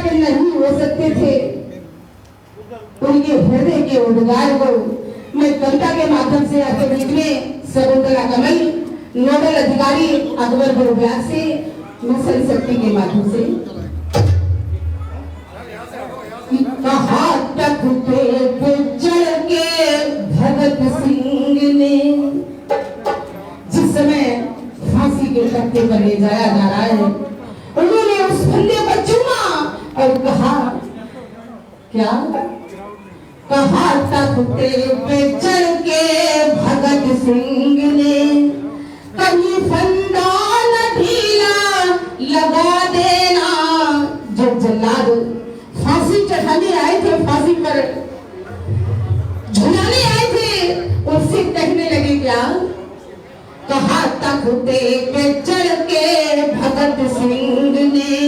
के नहीं हो सकते थे, उनके हृदय के उद्गार को मैं कविता के माध्यम से आपके बीच में शकुंतला कमल, नोडल अधिकारी अकबर गुरुव्यास से मैं शक्ति के माध्यम से कहा तख्ते पे चढ़ के भगत सिंह ने, जिस समय फांसी के तख्ते पर ले जाया जा रहा है, उन्होंने उस फंदे पर चूमा और कहा क्या? कहा तख्ते पे चढ़ के भगत सिंह ने, कहीं फंदा न ढीला लगा देना। जब जल्लाद फांसी चढ़ाने आए थे, फांसी पर झुलाने आए थे, उससे कहने लगे क्या? कहा तख्ते पे चढ़ के भगत सिंह ने,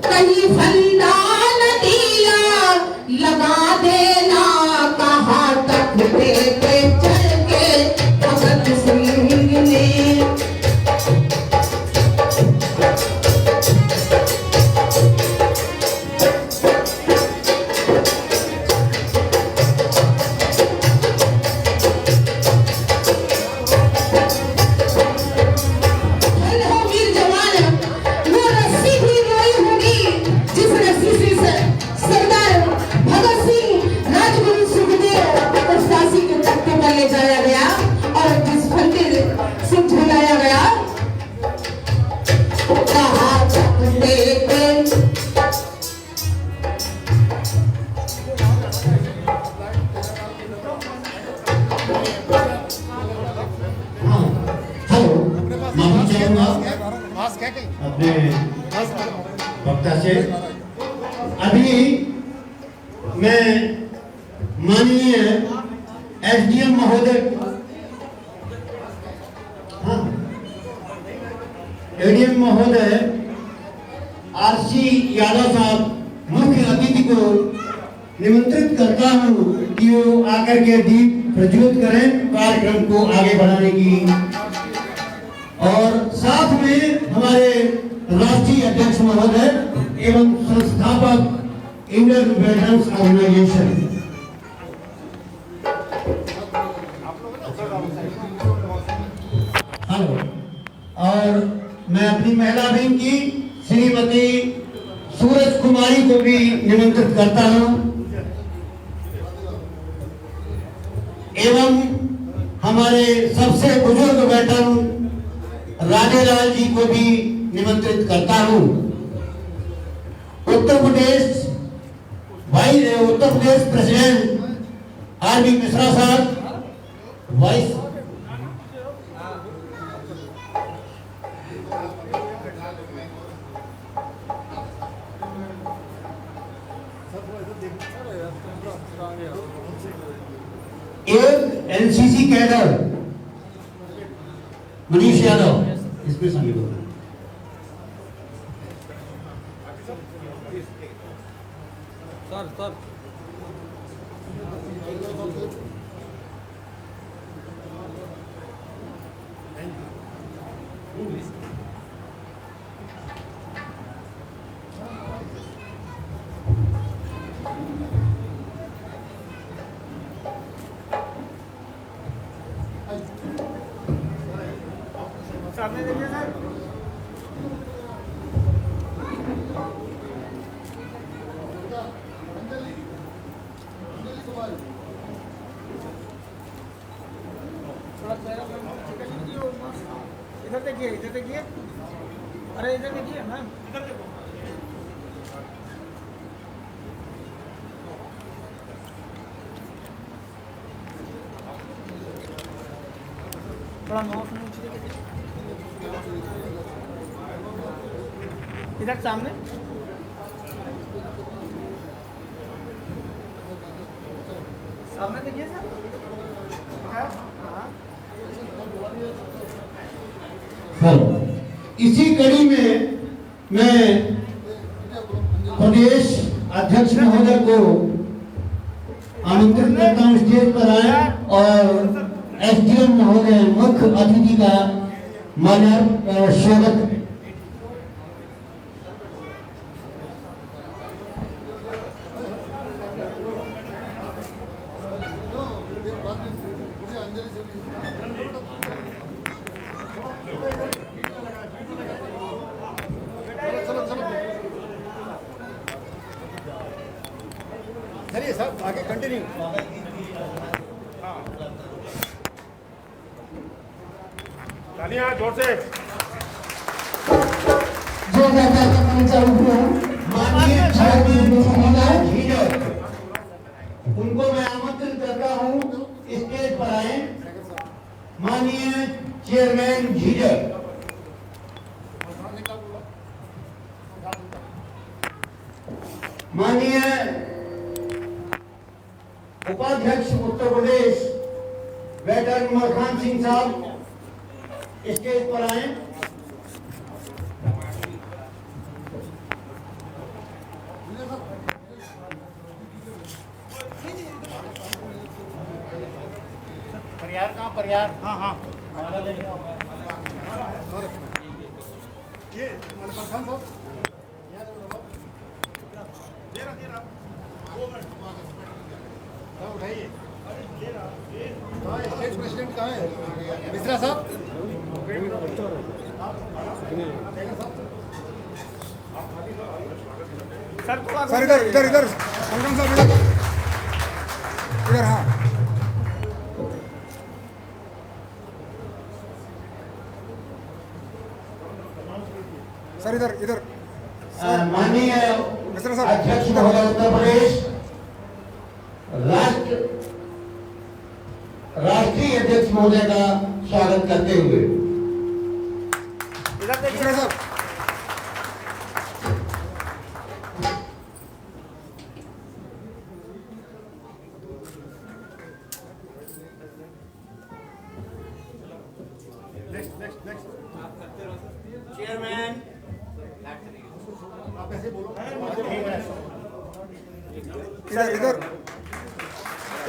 कहीं फंदा न ढीला लगा देना। कहा तख्ते पे चढ़ के भगत सिंह ने। अपने वक्ता से अभी मैं माननीय एसडीएम महोदय, एडीएम महोदय आरसी यादव साहब मुख्य अतिथि को निमंत्रित करता हूं कि वो आकर के दीप प्रज्वलित करें कार्यक्रम को आगे बढ़ाने की, और साथ में हमारे राष्ट्रीय अध्यक्ष महोदय एवं संस्थापक इंडियन वेटरन्स ऑर्गेनाइजेशन। हेलो, और मैं अपनी महिला विंग की श्रीमती सूरज कुमारी को भी निमंत्रित करता हूं, एवं हमारे सबसे बुजुर्ग वेटरन राजेलाल जी को भी निमंत्रित करता हूं। उत्तर प्रदेश प्रेसिडेंट आरबी मिश्रा साहब, वाइस एक एनसीसी कैडर मनीष यादव, इसमें शामिल हो। सर सामने देखिए सर। इधर देखिए, इधर देखिए, अरे इधर देखिए मैम, इधर देखो। थोड़ा नोट इधर सामने, सामने देखिए सर। इसी कड़ी में मैं प्रदेश अध्यक्ष महोदय को आमंत्रित करता हूं स्टेज पर आए, और एसडीएम महोदय मुख्य अतिथि का माल्यार्पण स्वागत। चलिए सर आगे कंटिन्यू। तालियां जोर से। जो दाता का परिचय हुआ माननीय चेयरमैन झीझर, उनको मैं आमंत्रित करता हूं स्टेज पर आए। माननीय चेयरमैन झीझर, माननीय उपाध्यक्ष उत्तर प्रदेश वेटरन मलखान सिंह साहब स्टेज पर आए। परियार कहाँ परियार? हाँ हाँ ये मलखान साहब दे रहा 2 मिनट उठाइए। स्टेट प्रेसिडेंट कहाँ है? मिश्रा साहब। सर इधर इधर इधर मलखान साहब इधर इधर। हाँ सर इधर इधर। माननीय मिश्रा साहब अध्यक्ष महोदय उत्तर प्रदेश राष्ट्रीय अध्यक्ष महोदय का स्वागत करते हुए मिश्रा साहब चेयरमैन आप ऐसे बोलो। इधर इधर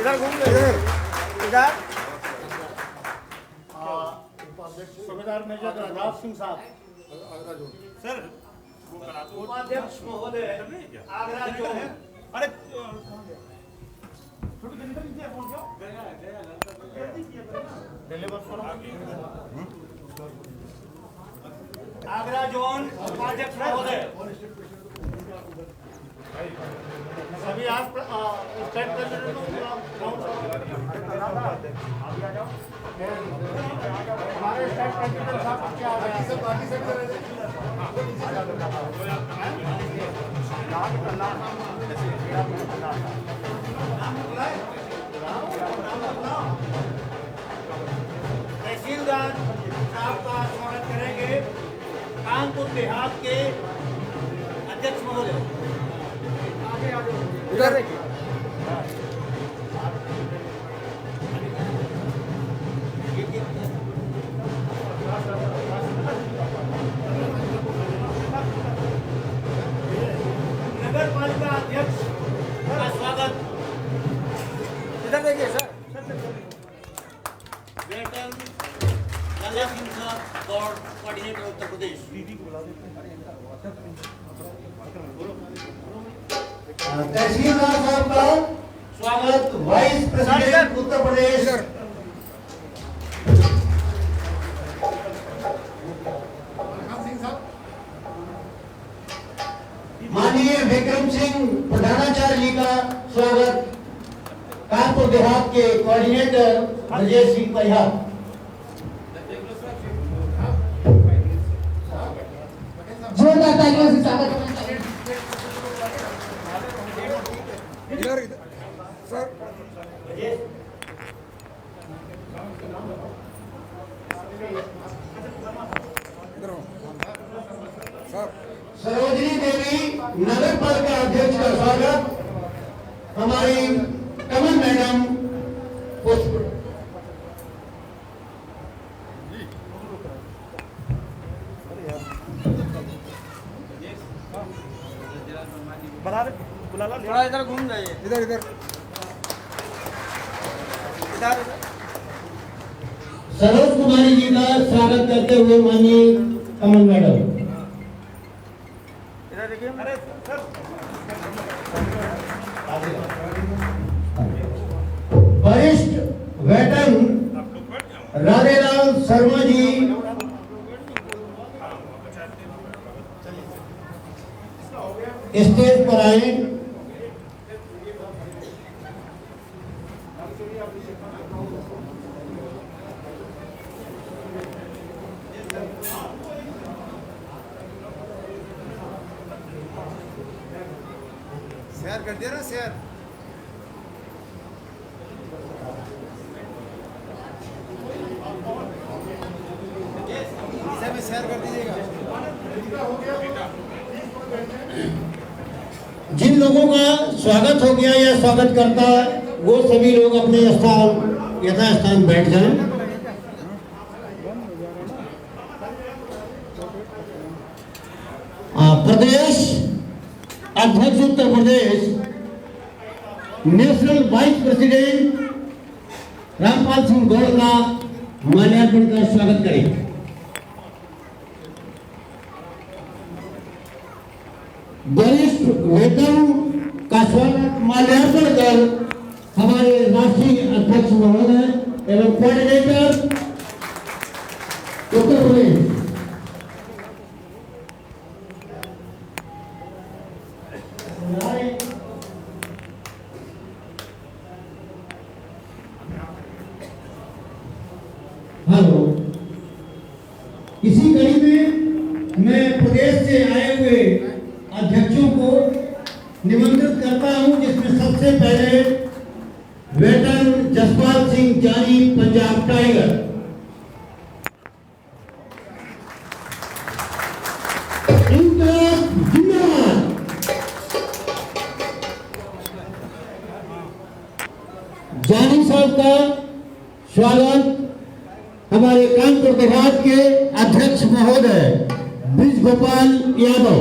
इधर घूम ले। इधर इधर सूबेदार मेजर राज सिंह साहब। सर उपाध्यक्ष महोदय आगरा जोन, अरे छोटी जल्दी कीजिए फोन क्यों? डिलीवर करो। आगरा जोन उपाध्यक्ष महोदय, सभी आप स्टेट प्रेसिडेंट हमारे स्टेट प्रेसिडेंट साहब क्या आ रहे हैं? सब बाकी सब तहसीलदार साहब का स्वागत करेंगे कानपुर देहात के अध्यक्ष महोदय। इधर नगर पालिका अध्यक्ष का स्वागत इधर देखिए सर। वेटन लल्ला सिंह साहब बोर्ड कोऑर्डिनेटर उत्तर प्रदेश। तहसीलदार साहब का स्वागत वाइस प्रेसिडेंट उत्तर प्रदेश इधर माननीय विक्रम सिंह प्रधानाचार्य जी का स्वागत कानपुर देहात के कोऑर्डिनेटर ब्रजेश सिंह परिहार। जोरदार तालियों से स्वागत करना चाहिए। इधर इधर सर इधर हो सर। सरोजनी देवी नगर पालिका अध्यक्ष का स्वागत हमारी कमल मैडम पुष्प। बना रहे बुला लो। थोड़ा इधर घूम जाइए। इधर इधर इधर सरोज कुमारी जी का स्वागत करते हुए माननीय कमल मैडम। इधर देखिए। अरे सर वरिष्ठ वेटरन राधेलाल शर्मा जी स्टेज पर आए। शेयर कर दिया ना शेयर इसे भी शेयर कर दीजिएगा जिन लोगों का स्वागत हो गया या स्वागत करता वो सभी लोग अपने स्थान यथास्थान बैठ जाएं। प्रदेश अध्यक्ष Uttar Pradesh national vice president Rampal Singh Gaur का माल्यार्पण कर स्वागत करें। वरिष्ठ नेताओं का स्वागत माल्यार्पण कर हमारे राष्ट्रीय अध्यक्ष महोदय एवं कोऑर्डिनेटर उत्तर प्रदेश हेलो, इसी कड़ी में मैं प्रदेश से आए हुए अध्यक्षों को निमंत्रित करता हूं, जिसमें सबसे पहले वेटरन जसपाल सिंह जानी, पंजाब टाइगर। जानी साहब का स्वागत हमारे कानपुर प्रभाग के अध्यक्ष महोदय ब्रिज गोपाल यादव।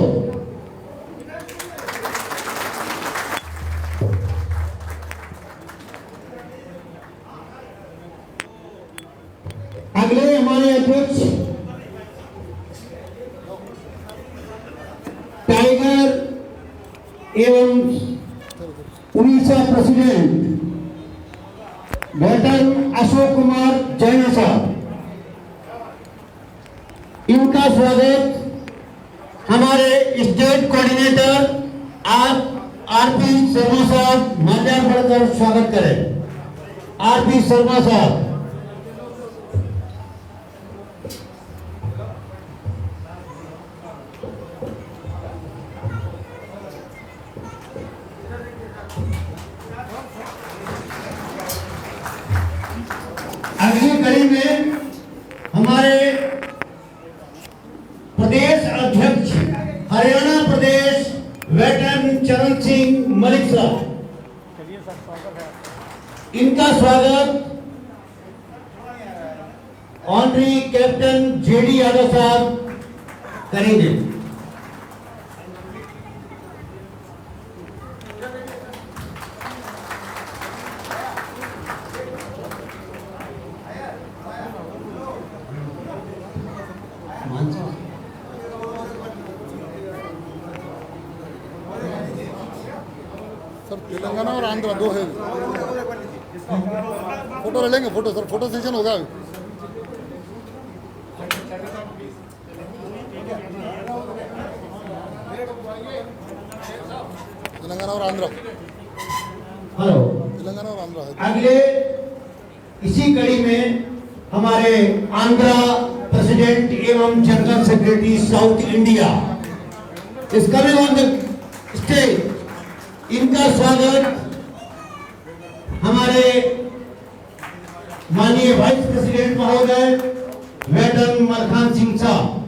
अगले हमारे अध्यक्ष टाइगर एवं उड़ीसा प्रेसिडेंट वेटरन अशोक कुमार जैन साहब। इनका स्वागत हमारे स्टेट कोऑर्डिनेटर आरपी शर्मा साहब माल्यार्पण कर स्वागत करें। आरपी शर्मा साहब। अगली कड़ी में हमारे प्रदेश अध्यक्ष हरियाणा प्रदेश वेटरन चरण सिंह मलिक साहब। इनका स्वागत ऑनरी कैप्टन जेडी यादव साहब करेंगे। सर तेलंगाना और आंध्र दो है फोटो ले लेंगे फोटो सर फोटो सेशन होगा अभी तेलंगाना और आंध्र हेलो, तेलंगाना और आंध्र है। अगले इसी कड़ी में हमारे आंध्रा प्रेसिडेंट एवं जनरल सेक्रेटरी साउथ इंडिया इस कमिंग ऑन द स्टेज। इनका स्वागत हमारे माननीय वाइस प्रेसिडेंट महोदय वेटरन मलखान सिंह साहब।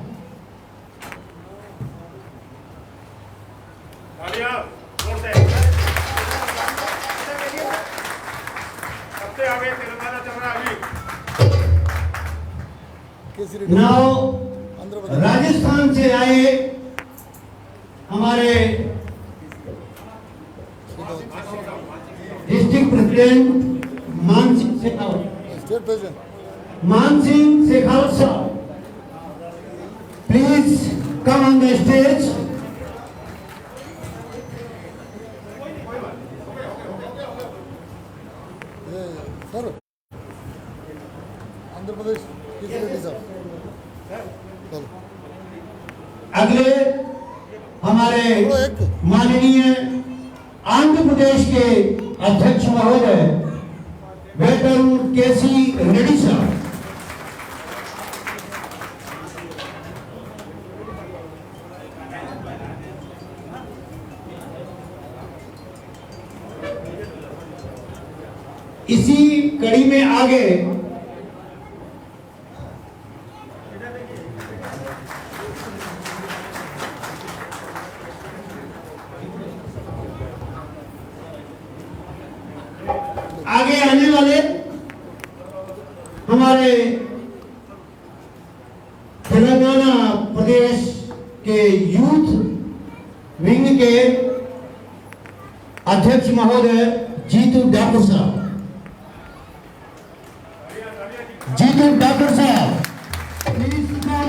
नाउ राजस्थान से आए हमारे डिस्ट्रिक्ट प्रेसिडेंट मान सिंह शेखावत। स्टेट प्रेसिडेंट मान सिंह शेखावत साहब, please come on the stage. Sir Andhra Pradesh किस रेड्डी साहब चलो अगले हमारे एक माननीय आंध्र प्रदेश के अध्यक्ष महोदय वेटरन केसी रेड्डी साहब। इसी कड़ी में आगे आने वाले हमारे तेलंगाना प्रदेश के यूथ विंग के अध्यक्ष महोदय जीतू डॉक्टर साहब, प्लीज कम।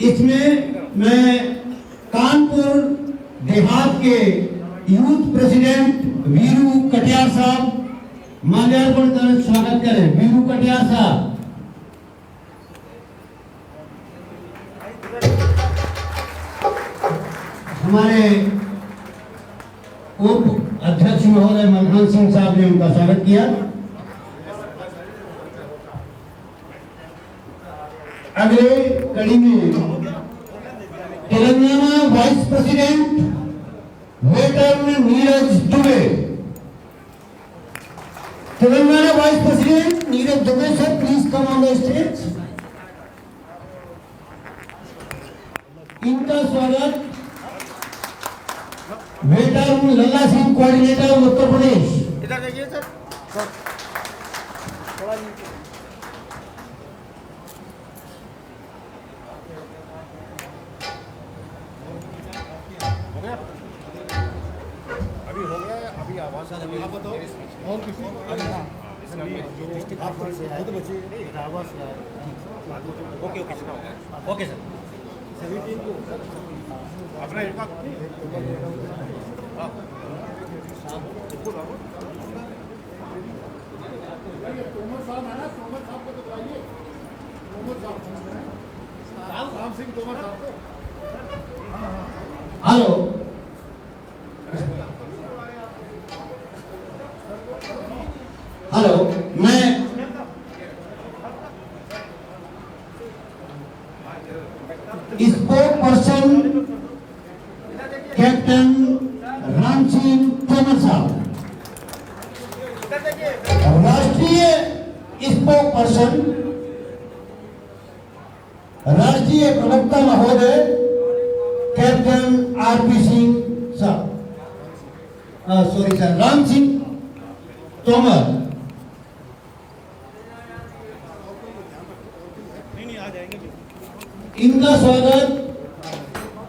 इसमें मैं कानपुर देहात के यूथ प्रेसिडेंट वीरू कटियार साहब माल्यार्पण कर स्वागत करें। वीरू कटियार साहब, हमारे उप अध्यक्ष महोदय मनमोहन सिंह साहब ने उनका स्वागत किया। अगले कड़ी में Telangana vice president veteran Neeraj Dubey, Telangana vice president Neeraj Dubey sir, please come on the stage. इनका स्वागत वेटरन लल्ला सिंह कोऑर्डिनेटर उत्तर प्रदेश। इधर देखिए सर, थोड़ा अभी हो गया, अभी आवाज आप बताओ और किसी आप खुद बचिए ओके ओके सर सभी टीम को अपना एक तोमर साहब है ना, तोमर साहब को तो बताइए, तोमर साहब राम सिंह तोमर साहब को। हेलो, हेलो, मैं sport person captain Ram Singh Tomar साहब, राष्ट्रीय स्पोर्ट पर्सन राष्ट्रीय प्रवक्ता महोदय कैप्टन आरपी सिंह साहब, सॉरी सर, राम सिंह तोमर। इनका स्वागत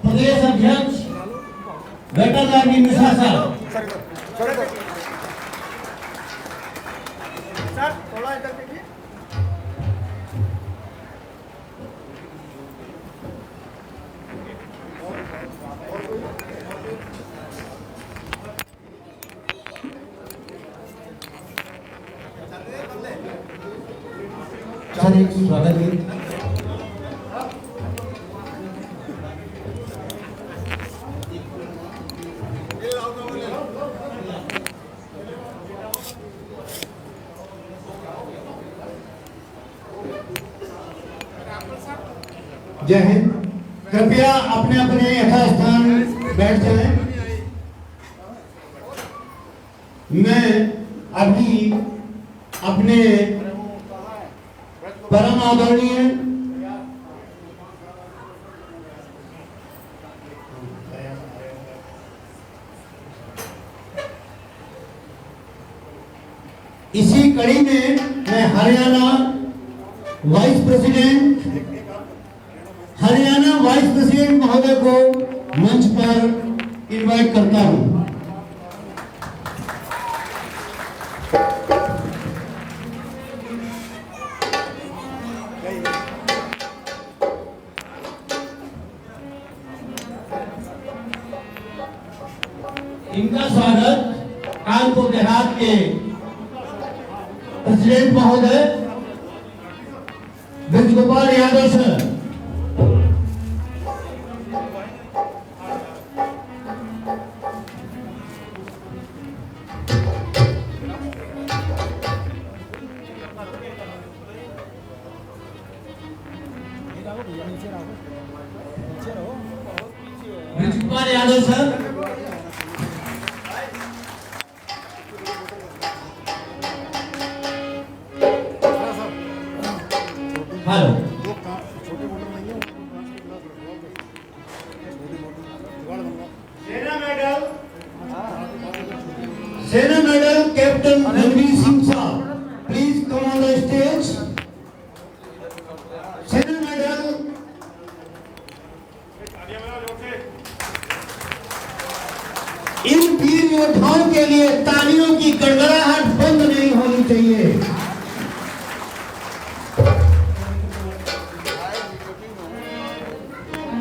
प्रदेश अध्यक्ष वेटरनरी मिश्रा साहब। सर थोड़ा इधर देखिए। सर एक स्वागत है। जय हिंद। कृपया अपने अपने यथास्थान बैठ जाएं। मैं अभी अपने परम आदरणीय इसी कड़ी में मैं हरियाणा वाइस प्रेसिडेंट महोदय को मंच पर इनवाइट करता हूं। इनका स्वागत कानपुर देहात के प्रेसिडेंट महोदय Brajgopal Yadav sir. Yadav sir. Hello. छोटे मोटर नहीं है, सेना मेडल कैप्टन रणवीर सिंह साहब, please come on the stage. सेना मेडल इन वीर योद्धाओं के लिए तालियों की गड़गड़ाहट बंद नहीं होनी चाहिए।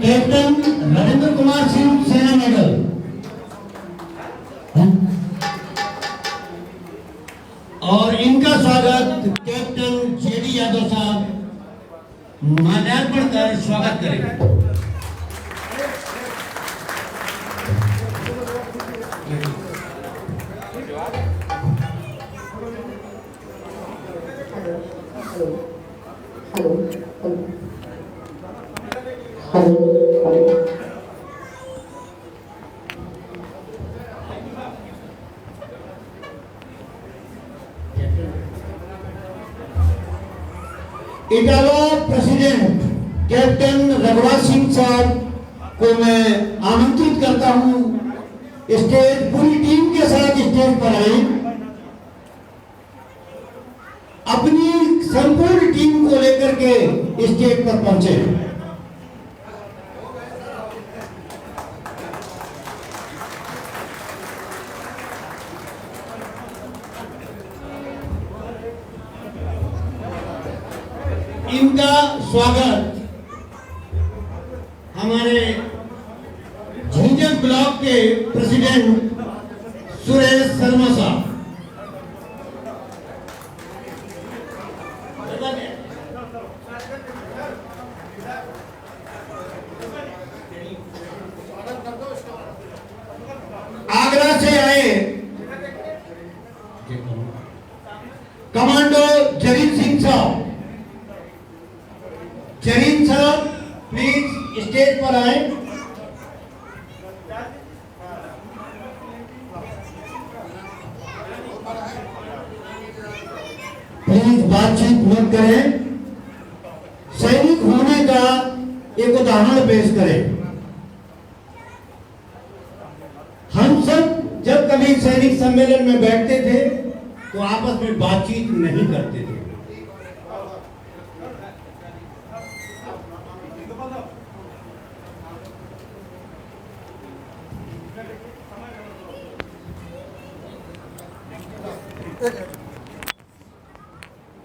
कैप्टन नरेंद्र कुमार सिंह, सेना मेडल। और इनका स्वागत कैप्टन जेडी यादव साहब माल्यार्पण कर स्वागत करेंगे। इटावा प्रेसिडेंट कैप्टन रघुराज सिंह साहब को मैं आमंत्रित करता हूं, स्टेज पूरी टीम के साथ स्टेज पर आए। अपनी संपूर्ण टीम को लेकर के स्टेज पर पहुंचे। इनका स्वागत हमारे झुंझुनू ब्लॉक के प्रेसिडेंट सुरेश शर्मा साहब। आगरा से आए कमांडो जरीन सिंह साहब। जरीन साहब प्लीज स्टेज पर आए। प्लीज बातचीत मत करें, सैनिक होने का एक उदाहरण पेश करें। हम सब जब कभी सैनिक सम्मेलन में बैठते थे तो आपस में बातचीत नहीं करते थे।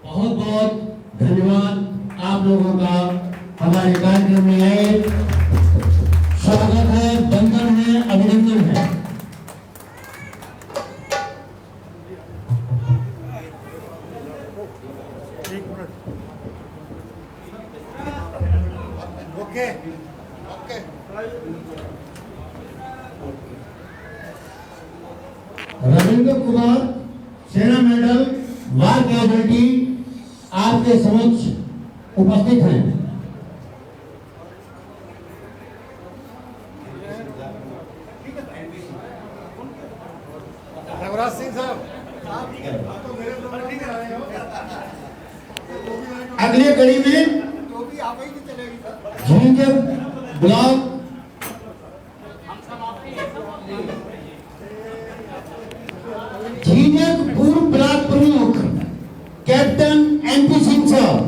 बहुत बहुत धन्यवाद आप लोगों का हमारे कार्यक्रम में आए। स्वागत है, वंदन है, अभिनंदन है। Okay okay. रविंद्र कुमार, सेना मेडल, वार कैजुअल्टी आपके समक्ष उपस्थित हैं। रघुराज सिंह साहब, अगले कड़ी में झुंझुनू ब्लॉक झुंझुनू पूर्व ब्लॉक प्रमुख कैप्टन एनपी सिंह साहब।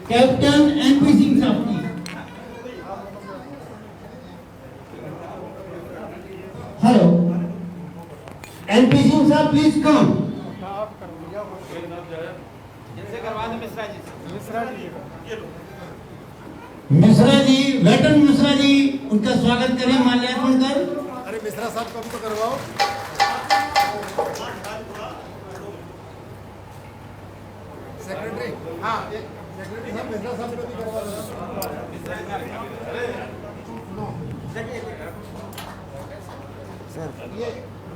कैप्टन एनपी सिंह साहब की हेलो। एनपी सिंह साहब please come. Mishra ji, veteran Mishra ji, उनका स्वागत करें माल्यार्पण कर। अरे मिश्रा साहब कभी तो करवाओ। सेक्रेटरी, हाँ सेक्रेटरी साहब मिश्रा साहब कभी करवा दो।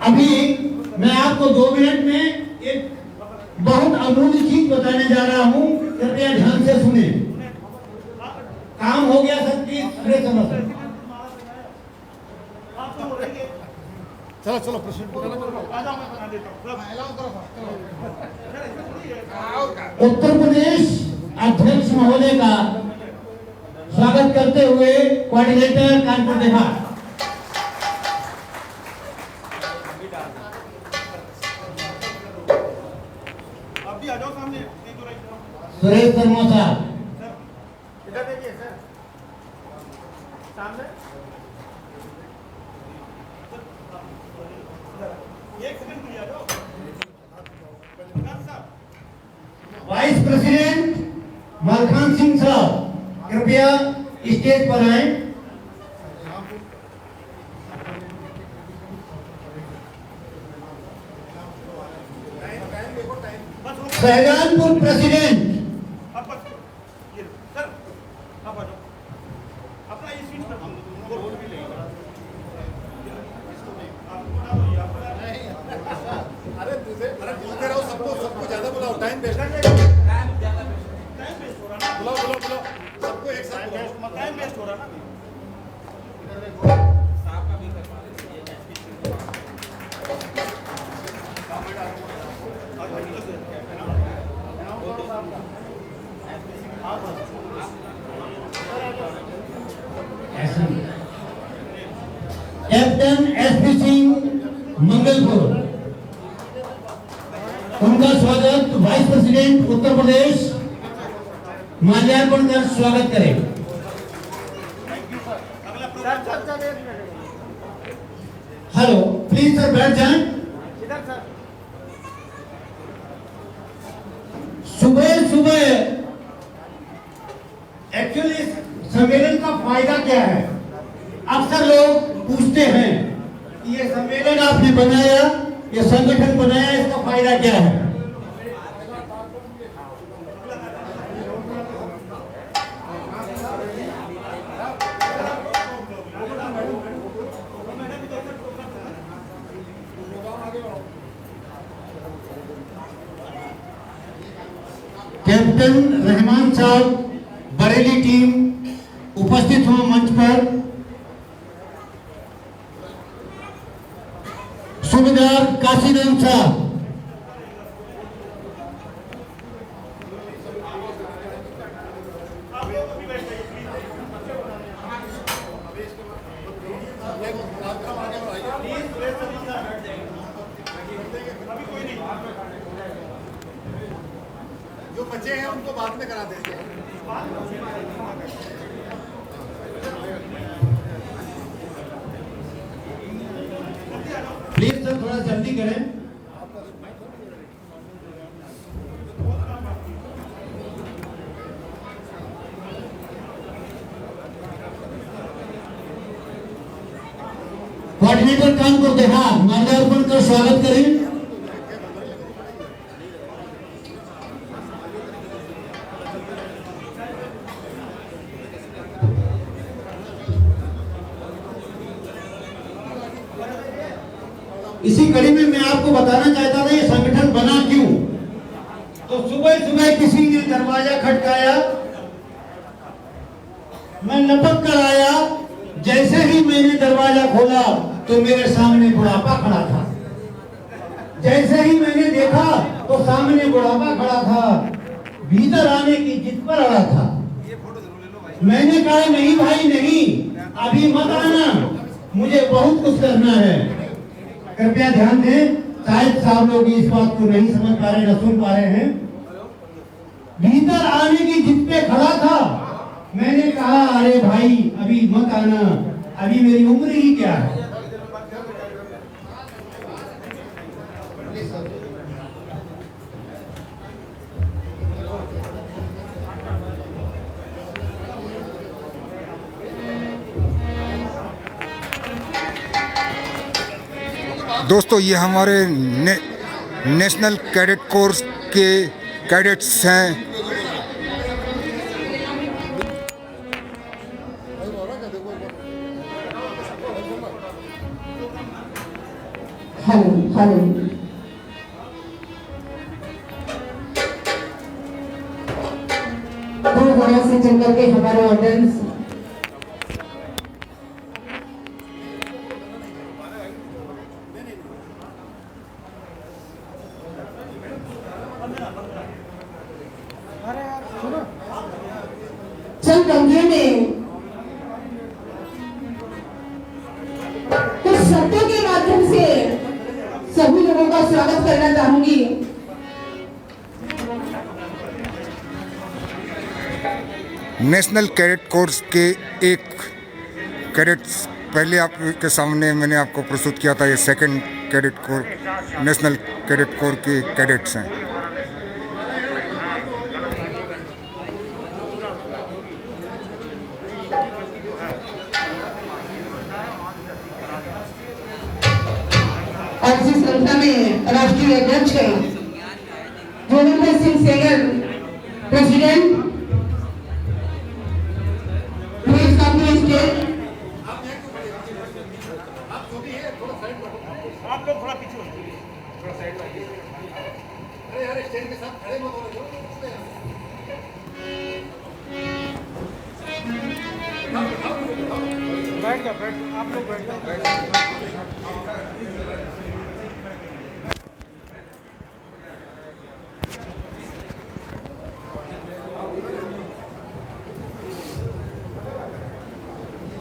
अभी मैं आपको 2 मिनट में एक बहुत अमूल्य चीज बताने जा रहा हूं, कृपया ध्यान से सुने। काम हो गया सब चीज सुरेश शर्मा सर। चलो चलो प्रेसिडेंट को चलो उत्तर प्रदेश अध्यक्ष महोदय का स्वागत करते हुए कोऑर्डिनेटर कानपुर देहात आप भी आ जाओ सामने सुरेश शर्मा साहब। इधर देखिए सर सामने एक सेकंड के लिए आ जाओ साहब। वाइस प्रेसिडेंट मलखान सिंह साहब कृपया स्टेज पर आए। शहजादपुर प्रेसिडेंट आप बस ये सर आप आ जाओ अपना ये सीट पर हम वो रोल भी लेंगे अरे दूसरे अरे बोलते रहो सबको ज्यादा बुलाओ टाइम वेस्ट टाइम वेस्ट हो रहा ना बुलाओ बुलाओ बुलाओ सबको एक साथ बुलाओ टाइम वेस्ट हो रहा ना कैप्टन एसपी सिंह मंगलपुर, उनका स्वागत वाइस प्रेसिडेंट उत्तर प्रदेश माल्यार्पण कर स्वागत करें। हेलो प्लीज सर बैठ जाएं। इधर सर सुबह सुबह एक्चुअली सम्मेलन का फायदा क्या है? अक्सर लोग पूछते हैं कि ये सम्मेलन आपने बनाया, ये संगठन बनाया, इसका फायदा क्या है? कैप्टन रहमान साहब बरेली टीम उपस्थित हो मंच पर। सूबेदार काशीराम साहब, जो बच्चे हैं उनको बाद में करा देंगे। प्लीज सर थोड़ा जल्दी करें। कोऑर्डिनेटर कानपुर देहात माल्यार्पण कर स्वागत करें। इसी कड़ी में मैं आपको बताना चाहता था ये संगठन बना क्यों। तो सुबह सुबह किसी ने दरवाजा खटकाया, मैं लपक कर आया। जैसे ही मैंने दरवाजा खोला तो मेरे सामने बुढ़ापा खड़ा था। जैसे ही मैंने देखा तो सामने बुढ़ापा खड़ा था, भीतर आने की जिद पर अड़ा था। मैंने कहा नहीं भाई नहीं, अभी मत आना, मुझे बहुत कुछ करना है। कृपया ध्यान दें, शायद साहब लोग इस बात को नहीं समझ पा रहे, न सुन पा रहे हैं। भीतर आने की जिद पे खड़ा था। मैंने कहा अरे भाई अभी मत आना, अभी मेरी उम्र ही क्या है। दोस्तों ये हमारे नेशनल कैडेट कोर्स के कैडेट्स हैं। हेलो हेलो दो घड़ों से चल करके हमारे ऑडियंस सभी लोगों का स्वागत करना चाहूंगी। नेशनल कैडेट कोर्स के एक कैडेट्स पहले आपके सामने मैंने आपको प्रस्तुत किया था। ये second cadet corps national cadet corps के कैडेट्स हैं। और इसी संस्था में राष्ट्रीय अध्यक्ष हैं Joginder Singh Sengar, president. Please come to stage. आप लोग थोड़ा पीछे हो जाइए, थोड़ा साइड में आइए। अरे यार स्टैंड के साथ खड़े मत हो जाओ। बैठ जाओ, आप लोग बैठ जाओ।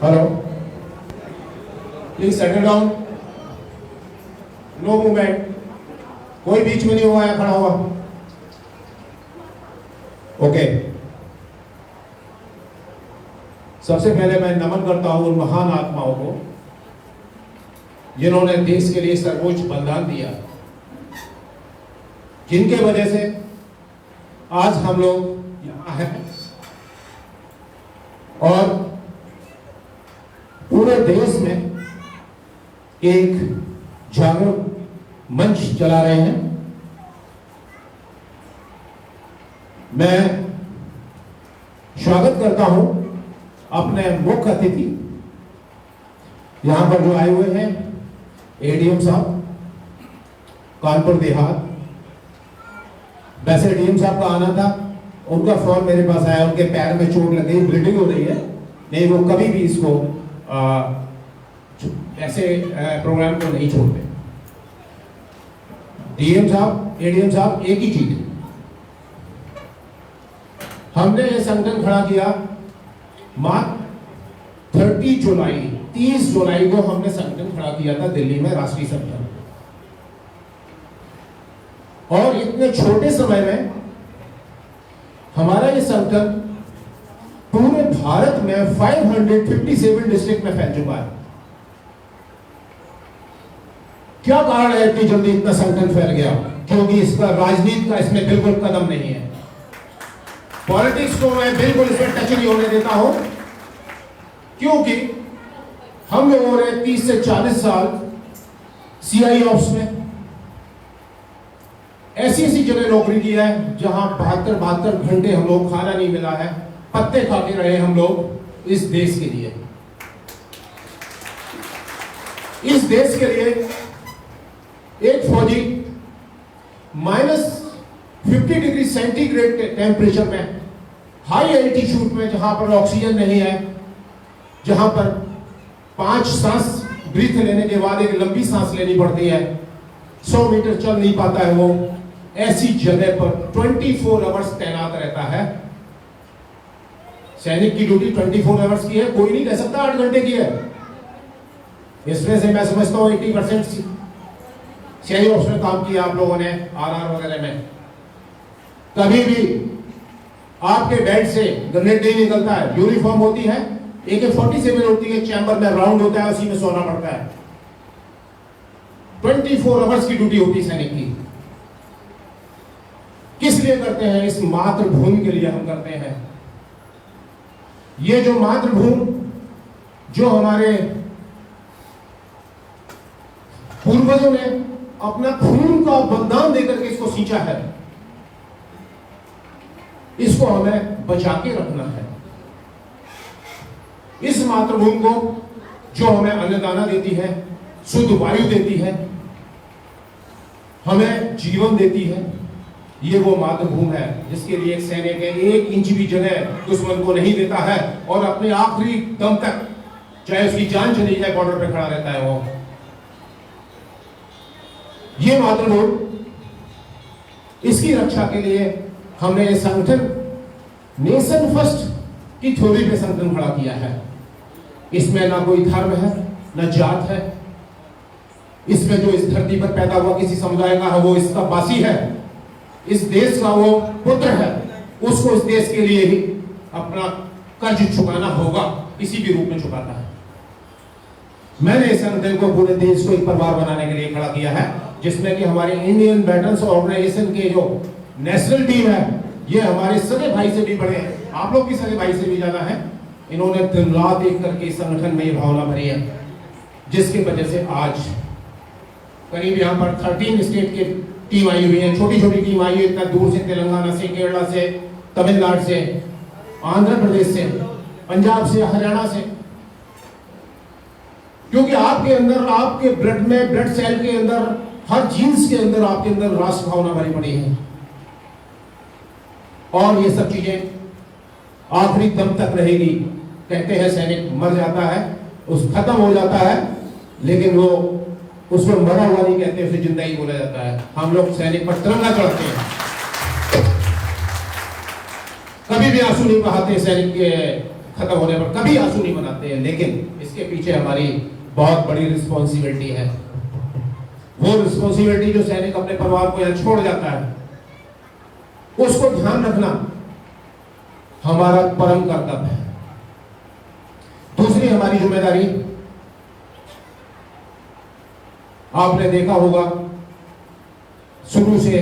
Hello, please settle down, no movement, कोई बीच में नहीं हुआ है खड़ा हुआ। ओके, सबसे पहले मैं नमन करता हूं उन महान आत्माओं को जिन्होंने देश के लिए सर्वोच्च बलिदान दिया, जिनके वजह से आज हम लोग यहां हैं और पूरे देश में एक जागरूक मंच चला रहे हैं। मैं स्वागत करता हूं अपने मुख्य अतिथि यहां पर जो आए हुए हैं, एडीएम साहब कानपुर देहात। वैसे डीएम साहब का आना था, उनका फोन मेरे पास आया, उनके पैर में चोट लग गई, ब्लीडिंग हो रही है। नहीं, वो कभी भी इसको ऐसे प्रोग्राम को नहीं छोड़ते। डीएम साहब, एडीएम साहब, एक ही चीज है, हमने ये संगठन खड़ा किया मात्र 30 जुलाई को हमने संगठन खड़ा किया था दिल्ली में, राष्ट्रीय संगठन। और इतने छोटे समय में हमारा ये संगठन पूरे भारत में 557 डिस्ट्रिक्ट में फैल चुका है। क्या कारण है इतनी जल्दी इतना संगठन फैल गया? क्योंकि इसका राजनीति का इसमें बिल्कुल कदम नहीं है। पॉलिटिक्स को मैं बिल्कुल इसमें टच नहीं होने देता हूं, क्योंकि हम लोगों ने 30 से 40 साल सीआई ऑप्स में ऐसी जगह नौकरी किया है जहां 72 घंटे हम लोग खाना नहीं मिला है, पत्ते खाते रहे हम लोग इस देश के लिए। इस देश के लिए एक फौजी -50 डिग्री सेंटीग्रेड के टेम्परेचर में, हाई एल्टीट्यूड में, जहां पर ऑक्सीजन नहीं है, जहां पर 5 सांस ब्रीथ लेने के बाद एक लंबी सांस लेनी पड़ती है, 100 मीटर चल नहीं पाता है वो, ऐसी जगह पर 24 आवर्स तैनात रहता है। सैनिक की ड्यूटी 24 आवर्स की है, कोई नहीं कह सकता 8 घंटे की है। इसमें से मैं समझता हूं 80% सीआई ऑप्स में काम किया आप लोगों ने, आरआर वगैरह में। कभी भी आपके बेल्ट से ग्रेनेड नहीं निकलता है, यूनिफॉर्म होती है, AK-47 होती है, चैम्बर में राउंड होता है, उसी में सोना पड़ता है। 24 आवर्स की ड्यूटी होती है सैनिक की। किस लिए करते हैं? इस मातृभूमि के लिए हम करते हैं। ये जो मातृभूमि, जो हमारे पूर्वजों ने अपना खून का बलिदान देकर के इसको सींचा है, इसको हमें बचा के रखना है। इस मातृभूमि को जो हमें अन्नदाना देती है, शुद्ध वायु देती है, हमें जीवन देती है, ये वो मातृभूमि है जिसके लिए एक सैनिक 1 इंच भी जगह दुश्मन को नहीं देता है और अपने आखिरी दम तक, चाहे उसकी जान चली जाए, बॉर्डर पे खड़ा रहता है वो। ये मातृभूमि, इसकी रक्षा के लिए हमने ये संगठन नेशन फर्स्ट की थ्योरी पे संगठन खड़ा किया है। इसमें ना कोई धर्म है, ना जात है, इसमें जो इस धरती पर पैदा हुआ किसी समुदाय का है, वो इसका वासी है, इस देश का वो पुत्र है, उसको इस देश के लिए ही अपना कर्ज चुकाना होगा, किसी भी रूप में चुकाता है। मैंने इस संगठन को पूरे देश को एक परिवार बनाने के लिए खड़ा किया है, जिसमें कि हमारे इंडियन वेटरन्स ऑर्गेनाइजेशन के जो नेशनल टीम है, ये हमारे सगे भाई से भी बड़े हैं, आप लोग भी सगे भाई से भी ज्यादा है। इन्होंने दिन रात एक करके इस संगठन में ये भावना भरी है, जिसकी वजह से आज करीब यहाँ पर 13 स्टेट की टीम आई हुई है, छोटी छोटी टीम आई है, इतना दूर से, तेलंगाना से, केरला से, तमिलनाडु से, आंध्र प्रदेश से, पंजाब से, हरियाणा से, क्योंकि आपके अंदर, आपके ब्लड में, ब्लड सेल के अंदर, हर जीन्स के अंदर आपके अंदर राष्ट्र भावना भरी पड़ी है। और ये सब चीजें आखिरी दम तक रहेगी। कहते हैं सैनिक मर जाता है, उस खत्म हो जाता है, लेकिन वो उसमें मरा हुआ नहीं कहते, उसे जिंदा ही बोला जाता है। हम लोग सैनिक पर तिरंगा चढ़ते हैं, कभी भी आंसू नहीं बहाते सैनिक के खत्म होने पर, कभी आंसू नहीं बनाते हैं, लेकिन इसके पीछे हमारी बहुत बड़ी रिस्पॉन्सिबिलिटी है। वो रिस्पॉन्सिबिलिटी जो सैनिक अपने परिवार को यहाँ छोड़ जाता है, उसको ध्यान रखना हमारा परम कर्तव्य है। दूसरी हमारी जिम्मेदारी, आपने देखा होगा शुरू से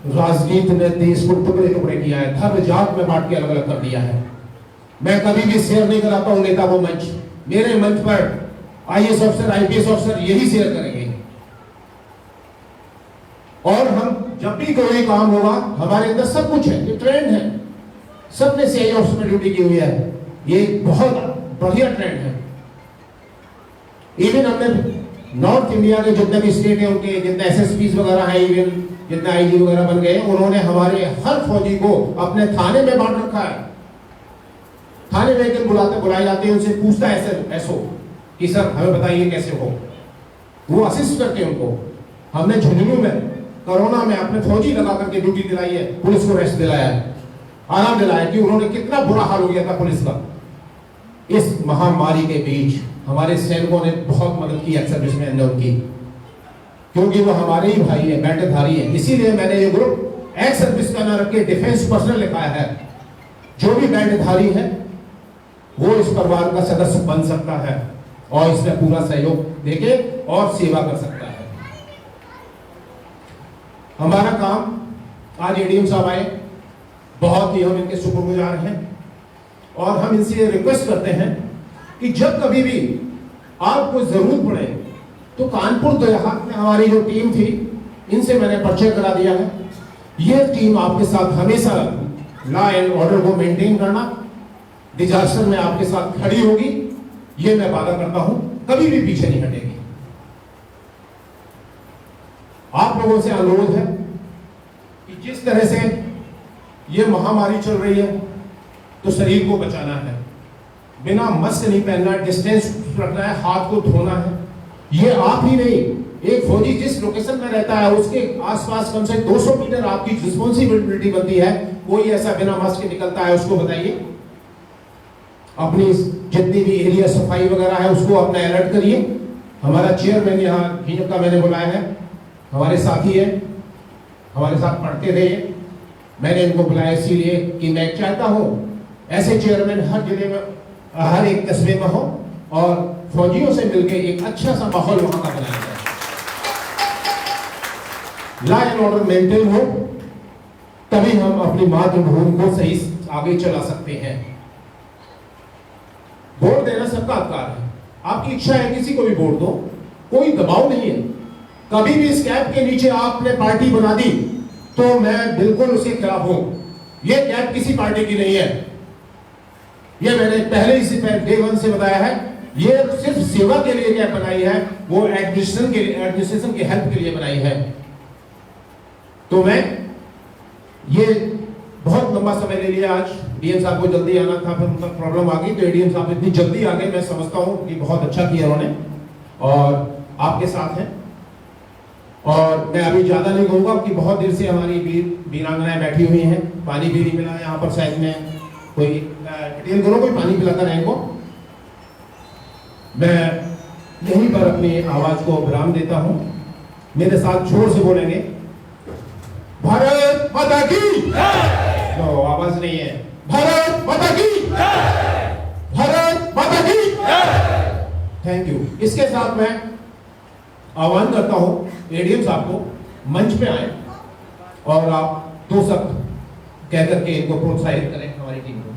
राजनीति ने देश को टुकड़े टुकड़े किया है, धर्म जात में बांट के अलग अलग कर दिया है। मैं कभी भी शेयर नहीं कराता हूं नेता को मंच, मेरे मंच पर आईएएस ऑफिसर, आईपीएस ऑफिसर यही शेयर करेंगे। और हम जब भी कोई काम होगा, हमारे अंदर सब कुछ है, ये ट्रेंड है, सबने सीआई ऑफिस में ड्यूटी की हुई है, ये बहुत बढ़िया ट्रेंड है। इवन हमने नॉर्थ इंडिया के जितने भी स्टेट है, उनके जितने एसएसपीज वगैरह हैं, इवन जितने आईजी वगैरह बन गए, उन्होंने हमारे हर फौजी को अपने थाने में बांट रखा है। थाने में एक बुलाए जाते हैं, उनसे पूछता है ऐसो कि सर हमें बताइए कैसे हो, वो असिस्ट करते हैं उनको। हमने झुंझुनू में कोरोना में अपने फौजी लगा करके ड्यूटी दिलाई है, पुलिस को रेस्ट दिलाया है, आराम दिलाया, कि उन्होंने कितना बुरा हाल हो गया था पुलिस का। इस महामारी के बीच हमारे सैनिकों ने बहुत मदद की एक्स सर्विस में उनकी, क्योंकि वो हमारे ही भाई है, बैंडधारी है। इसीलिए मैंने ये ग्रुप एक्स सर्विस का नाम रख के डिफेंस पर्सनल लिखा है। जो भी बैंडधारी है वो इस परिवार का सदस्य बन सकता है और इसमें पूरा सहयोग देके और सेवा कर सकता है। हमारा काम, आज एडीएम साहब आए, बहुत ही हम इनके शुक्रगुजार हैं और हम इनसे रिक्वेस्ट करते हैं कि जब कभी भी आपको जरूरत पड़े तो कानपुर देहात में हमारी जो टीम थी, इनसे मैंने परिचय करा दिया है। ये टीम आपके साथ हमेशा लॉ एंड ऑर्डर को मेंटेन करना, डिजास्टर में आपके साथ खड़ी होगी, ये मैं वादा करता हूं, कभी भी पीछे नहीं हटेगी। आप लोगों से अनुरोध है कि जिस तरह से ये महामारी चल रही है, तो शरीर को बचाना है, बिना मास्क नहीं पहनना है, डिस्टेंस रखना है, हाथ को धोना है। ये आप ही नहीं, एक फौजी जिस लोकेशन में रहता है उसके आसपास कम से 200 मीटर आपकी रिस्पॉन्सिबिलिटी बनती है। कोई ऐसा बिना मास्क के निकलता है, उसको बताइए, अपनी जितनी भी एरिया सफाई वगैरह है उसको अपना अलर्ट करिए। हमारा चेयरमैन यहाँ हिंद का मैंने बुलाया है, हमारे साथी है, हमारे साथ पढ़ते थे, मैंने इनको बुलाया इसीलिए कि मैं चाहता हूँ ऐसे चेयरमैन हर जिले में, हर एक कस्बे में हो और फौजियों से मिलकर एक अच्छा सा माहौल वहां का बनाया जाए, लॉ एंड ऑर्डर मेंटेन हो, तभी हम अपनी मातृभूमि को सही आगे चला सकते हैं। वोट देना सबका अधिकार है, आपकी इच्छा है किसी को भी वोट दो, कोई दबाव नहीं है। कभी भी इस कैप के नीचे आपने पार्टी बना दी तो मैं बिल्कुल उसके खिलाफ हूं। ये कैप किसी पार्टी की नहीं है, ये मैंने पहले ही से डे 1 से बताया है। ये सिर्फ सेवा के लिए कैप बनाई है, वो एडमिनिस्ट्रेशन की हेल्प के लिए बनाई है। तो मैं ये बहुत लंबा समय ले लिया, आज डीएम साहब को जल्दी आना था, फिर उनका प्रॉब्लम आ गई, तो एडीएम साहब इतनी जल्दी आ गए, मैं समझता हूं कि बहुत अच्छा किया उन्होंने और आपके साथ हैं। और मैं अभी ज्यादा नहीं कहूंगा कि बहुत देर से हमारी वीरांगनाएं बैठी हुई हैं, पानी भी नहीं मिला यहाँ पर, साइड में कोई डिटेल करो, कोई पानी पिलाता रहे को। मैं यहीं पर अपनी आवाज को विराम देता हूं। मेरे साथ जोर से बोलेंगे, भारत माता की जय। तो आवाज नहीं है, भारत माता की जय, भारत माता की जय। Thank you. इसके साथ मैं आह्वान करता हूं एडीएम साहब को मंच पे आए और आप दो शब्द कह करके इनको प्रोत्साहित करें हमारी टीम को।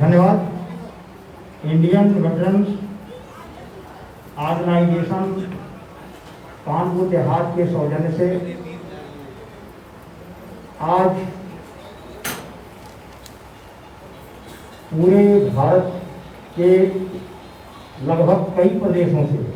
धन्यवाद। Indian veterans organisation Kanpur Dehat के सौजन्य से आज पूरे भारत के लगभग कई प्रदेशों से